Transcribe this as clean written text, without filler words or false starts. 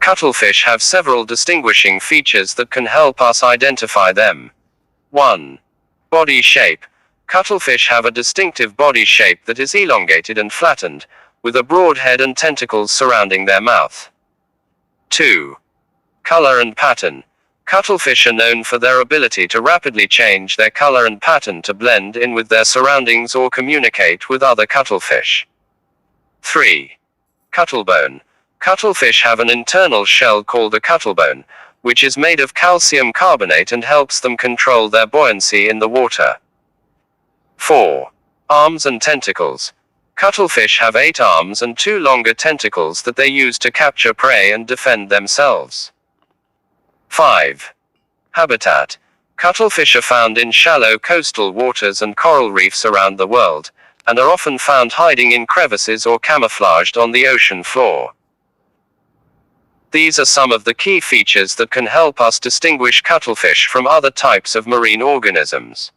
Cuttlefish have several distinguishing features that can help us identify them. 1. Body shape. Cuttlefish have a distinctive body shape that is elongated and flattened, with a broad head and tentacles surrounding their mouth. 2. Color and pattern. Cuttlefish are known for their ability to rapidly change their color and pattern to blend in with their surroundings or communicate with other cuttlefish. 3. Cuttlebone. Cuttlefish have an internal shell called a cuttlebone, which is made of calcium carbonate and helps them control their buoyancy in the water. 4. Arms and tentacles. Cuttlefish have 8 arms and 2 longer tentacles that they use to capture prey and defend themselves. 5. Habitat. Cuttlefish are found in shallow coastal waters and coral reefs around the world, and are often found hiding in crevices or camouflaged on the ocean floor. These are some of the key features that can help us distinguish cuttlefish from other types of marine organisms.